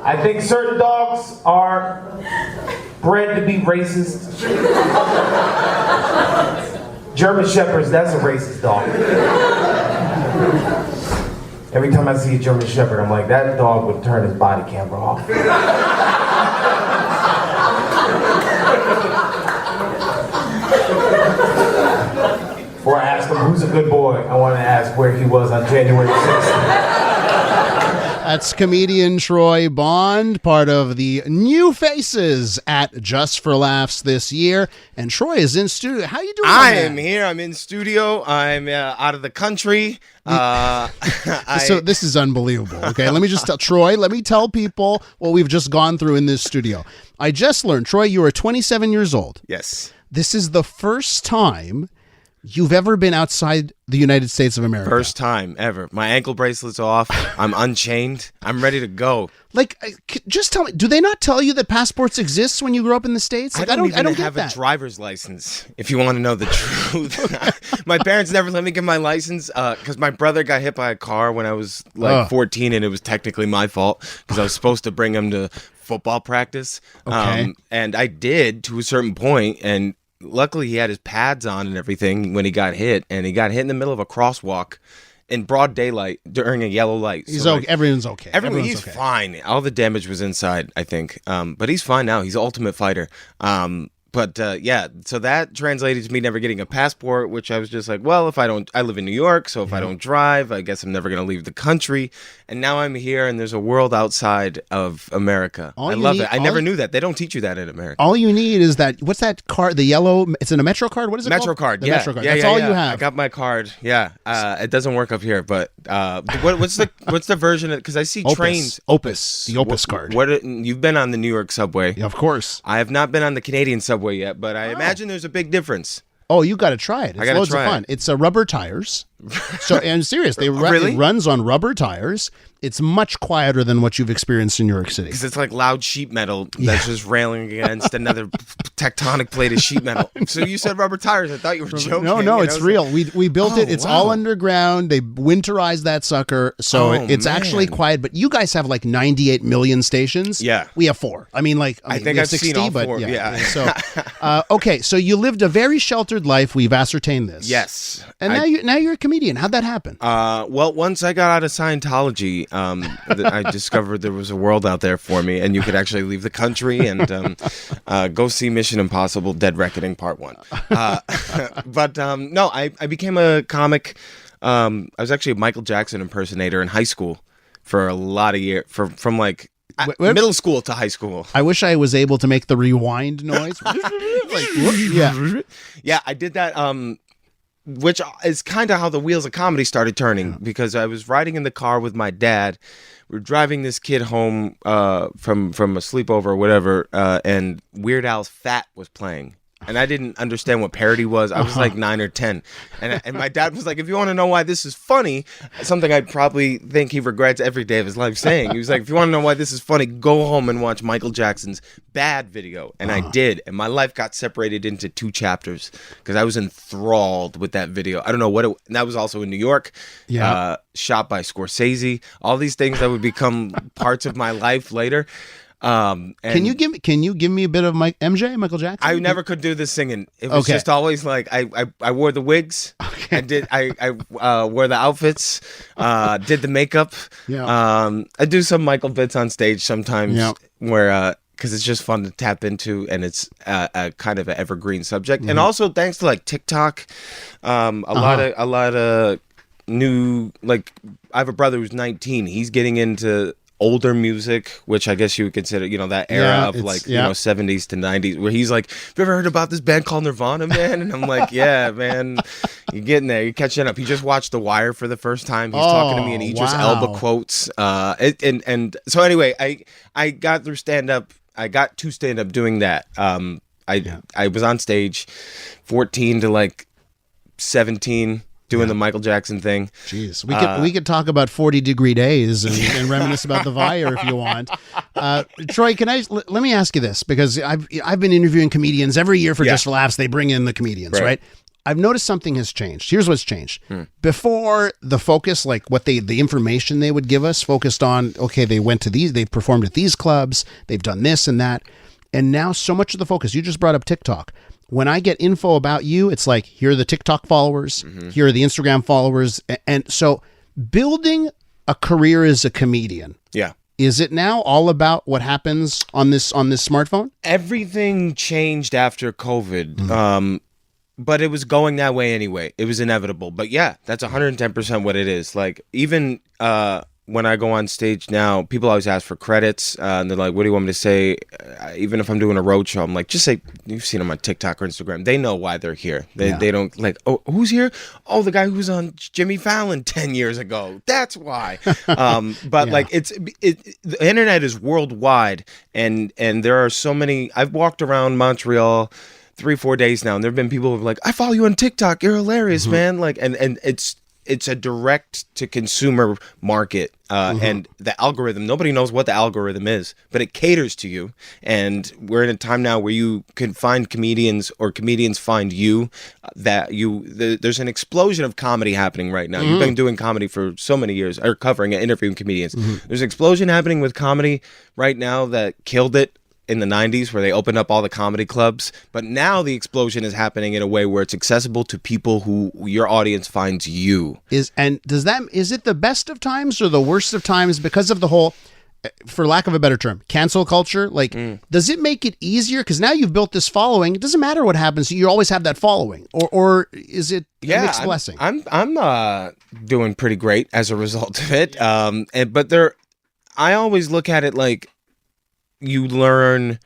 I think certain dogs are bred to be racist. German Shepherds, that's a racist dog. Every time I see a German Shepherd, I'm like, that dog would turn his body camera off. Before I ask him who's a good boy, I want to ask where he was on January 6th. That's comedian Troy Bond, part of the new faces at Just for Laughs this year. And Troy is in studio. How you doing? I am here. I'm in studio. I'm out of the country. So this is unbelievable. Okay, let me just tell Troy. Let me tell people what we've just gone through in this studio. I just learned, Troy, you are 27 years old. Yes. This is the first time you've ever been outside the United States of America. First time ever. My ankle bracelet's off. I'm unchained. I'm ready to go. Like, just tell me, do they not tell you that passports exist when you grow up in the States? Like, I don't even get have that. a driver's license, if you want to know the truth. My parents never let me get my license because my brother got hit by a car when I was like 14, and it was technically my fault because I was supposed to bring him to football practice. Okay. And I did to a certain point, and luckily he had his pads on and everything when he got hit, and he got hit in the middle of a crosswalk in broad daylight during a yellow light. He's So, okay. Everyone's okay. He's fine. All the damage was inside, I think. But he's fine now. He's an Ultimate Fighter. Yeah, so that translated to me never getting a passport, which I was just like, well, I live in New York, so if I don't drive, I guess I'm never going to leave the country. And now I'm here, and there's a world outside of America. I love it. I never knew that. They don't teach you that in America. All you need is that, what's that card, the yellow, it's in a Metro card? What is it Metro called? card, The yeah. Metro card. Yeah, That's yeah, all yeah. you have. I got my card, yeah. It doesn't work up here, but what's the version of, because I see trains. Opus, the Opus card. You've been on the New York subway. Yeah, of course. I have not been on the Canadian subway yet, but I imagine there's a big difference. Oh, you got to try it. It's gotta loads try of fun. it. It's rubber tires. So, and serious, Really? it runs on rubber tires. It's much quieter than what you've experienced in New York City. Because it's like loud sheet metal that's just railing against another tectonic plate of sheet metal. So you said rubber tires. I thought you were joking. No, it's real. We built it. It's all underground. They winterized that sucker. So it's actually quiet. But you guys have like 98 million stations. Yeah. We have 4. I think we have I've 60, seen all 4. but yeah. So, okay. So you lived a very sheltered life. We've ascertained this. Yes. And now you're a comedian. How'd that happen? Well, once I got out of Scientology, I discovered there was a world out there for me, and you could actually leave the country and go see Mission Impossible: Dead Reckoning Part 1. No, I became a comic. I was actually a Michael Jackson impersonator in high school for a lot of years, from like middle school to high school. I wish I was able to make the rewind noise. Yeah, I did that. Which is kind of how the wheels of comedy started turning, because I was riding in the car with my dad. We were driving this kid home from a sleepover or whatever, and Weird Al's Fat was playing. And I didn't understand what parody was. I was like 9 or 10. And my dad was like, if you want to know why this is funny, something I'd probably think he regrets every day of his life saying. He was like, if you want to know why this is funny, go home and watch Michael Jackson's Bad video. And I did. And my life got separated into 2 chapters because I was enthralled with that video. I don't know what it, that was also in New York. Yeah. Shot by Scorsese. All these things that would become parts of my life later. And can you give me a bit of Michael Jackson? I never could do the singing. It was just always like I wore the wigs. Okay. I wore the outfits. Did the makeup. Yeah. I do some Michael bits on stage sometimes where because it's just fun to tap into, and it's a kind of an evergreen subject. And also thanks to like TikTok, a lot of new, like, I have a brother who's 19. He's getting into older music, which I guess you would consider, that era of like, 70s to 90s, where he's like, have you ever heard about this band called Nirvana, man? And I'm like, yeah, man, you're getting there, you're catching up. He just watched The Wire for the first time. He's talking to me in Idris Elba quotes. And so anyway, I got through stand-up. I got to stand-up doing that. I was on stage 14 to like 17, doing the Michael Jackson thing. Jeez, we could talk about 40-degree days and reminisce about The Wire if you want. Troy, let me ask you this, because I've been interviewing comedians every year for Just for Laughs. They bring in the comedians, right? I've noticed something has changed. Here's what's changed. Before, the focus, like the information they would give us focused on, okay, they went to these, they performed at these clubs, they've done this and that. And now so much of the focus, you just brought up TikTok. When I get info about you, it's like, here are the TikTok followers, here are the Instagram followers. And so building a career as a comedian. Yeah. Is it now all about what happens on this smartphone? Everything changed after COVID. But it was going that way anyway. It was inevitable. But yeah, that's 110% what it is. Like, even when I go on stage now, people always ask for credits. And they're like, what do you want me to say? Even if I'm doing a road show, I'm like, just say, you've seen them on TikTok or Instagram. They know why they're here. They don't like, oh, who's here? Oh, the guy who was on Jimmy Fallon 10 years ago. That's why. But like, the internet is worldwide. And there are so many, I've walked around Montreal 3-4 days now, and there have been people who are like, I follow you on TikTok, you're hilarious, man. Like, and it's a direct to consumer market, and the algorithm, nobody knows what the algorithm is, but it caters to you. And we're in a time now where you can find comedians, or comedians find you. There's an explosion of comedy happening right now. You've been doing comedy for so many years, or covering it, interviewing comedians. There's an explosion happening with comedy right now that killed it in the 90s, where they opened up all the comedy clubs. But now the explosion is happening in a way where it's accessible to people who your audience finds you. Is it the best of times or the worst of times because of the whole, for lack of a better term, cancel culture? Like, does it make it easier? Because now you've built this following. It doesn't matter what happens. You always have that following. Or is it a mixed blessing? I'm doing pretty great as a result of it. I always look at it like, you learn,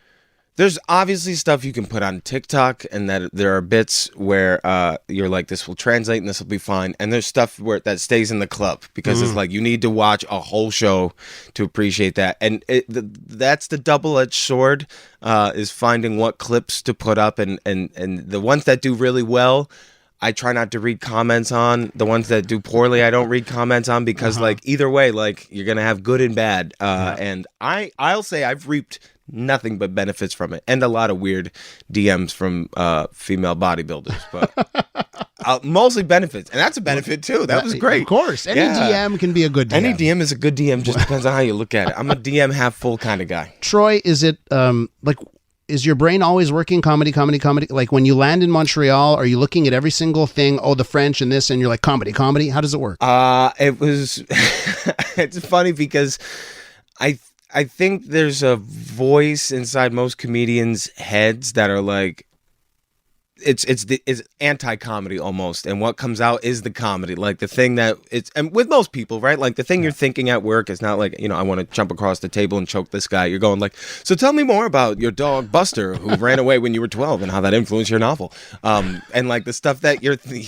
there's obviously stuff you can put on TikTok, and that there are bits where you're like, this will translate and this will be fine. And there's stuff that stays in the club, because it's like, you need to watch a whole show to appreciate that. And that's the double-edged sword, is finding what clips to put up, and the ones that do really well, I try not to read comments on. The ones that do poorly, I don't read comments on, because like, either way, like, you're going to have good and bad. And I'll say I've reaped nothing but benefits from it, and a lot of weird DMs from female bodybuilders, but mostly benefits. And that's a benefit too. That was great. Of course. Any DM can be a good DM. Any DM is a good DM, just depends on how you look at it. I'm a DM half full kind of guy. Troy, is it is your brain always working comedy? Like, when you land in Montreal, are you looking at every single thing? Oh, the French and this, and you're like, comedy. How does it work? It was, it's funny because I think there's a voice inside most comedians' heads that are like, it's anti-comedy almost, and what comes out is the comedy. Like, the thing that it's, and with most people, right? Like, the thing you're thinking at work is not like, I want to jump across the table and choke this guy. You're going like, so tell me more about your dog Buster, who ran away when you were 12, and how that influenced your novel. And like, the stuff that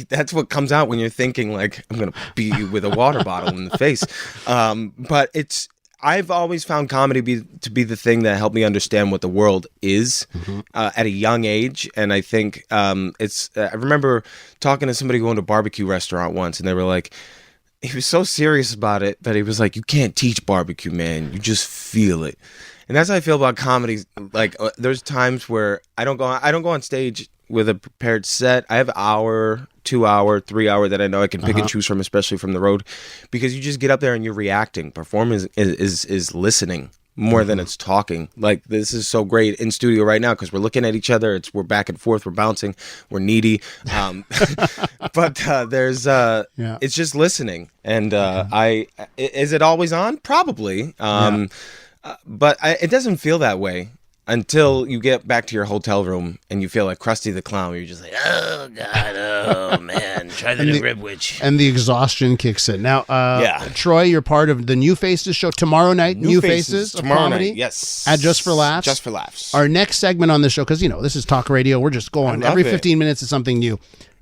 that's what comes out when you're thinking like, I'm gonna beat you with a water bottle in the face. But I've always found comedy to be the thing that helped me understand what the world is at a young age. And I think I remember talking to somebody going to a barbecue restaurant once, and they were like, he was so serious about it that he was like, you can't teach barbecue, man. You just feel it. And that's how I feel about comedy. Like, there's times where I don't go on stage with a prepared set. I have an hour, 2 hour, 3 hour that I know I can pick and choose from, especially from the road, because you just get up there and you're reacting. Performance is listening more than it's talking. Like, this is so great in studio right now because we're looking at each other. We're back and forth. We're bouncing. We're needy. But there's it's just listening. And is it always on? Probably. But it doesn't feel that way until you get back to your hotel room and you feel like Krusty the Clown, where you're just like, oh, God, oh, man, try the new rib witch. And the exhaustion kicks in. Now, Troy, you're part of the New Faces show tomorrow night. New Faces tomorrow comedy, night, yes. At Just for Laughs. Just for Laughs. Our next segment on the show, because, this is talk radio. We're just going. Every 15 minutes is something new.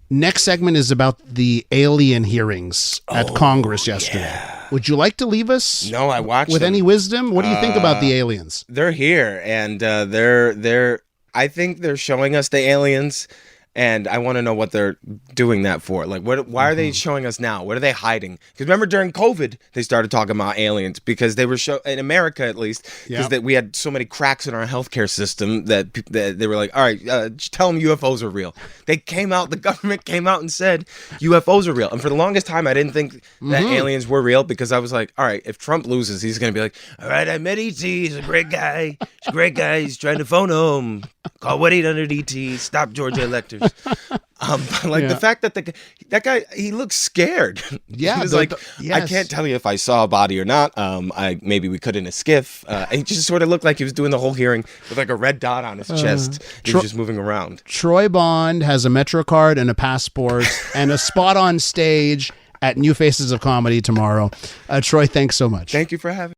Next segment is about the alien hearings at Congress yesterday. Yeah. Would you like to leave us? No, I watched with them. Any wisdom? What do you think about the aliens? They're here, and I think they're showing us the aliens And I want to know what they're doing that for. Like, why are they Mm-hmm. showing us now? What are they hiding? Because remember during COVID, they started talking about aliens because they were in America at least, because Yeah. we had so many cracks in our healthcare system that they were like, all right, just tell them UFOs are real. They came out, the government came out and said UFOs are real. And for the longest time, I didn't think that aliens were real because I was like, all right, if Trump loses, he's going to be like, all right, I met E.T. He's a great guy. He's a great guy. He's trying to phone home. Call 1-800-ET. Stop Georgia electors. The fact that that guy, he looks scared. Yeah, He was the- like, the- I yes. can't tell you if I saw a body or not. Maybe we could in a skiff. He just sort of looked like he was doing the whole hearing with like a red dot on his chest. He was just moving around. Troy Bond has a Metro card and a passport and a spot on stage at New Faces of Comedy tomorrow. Troy, thanks so much. Thank you for having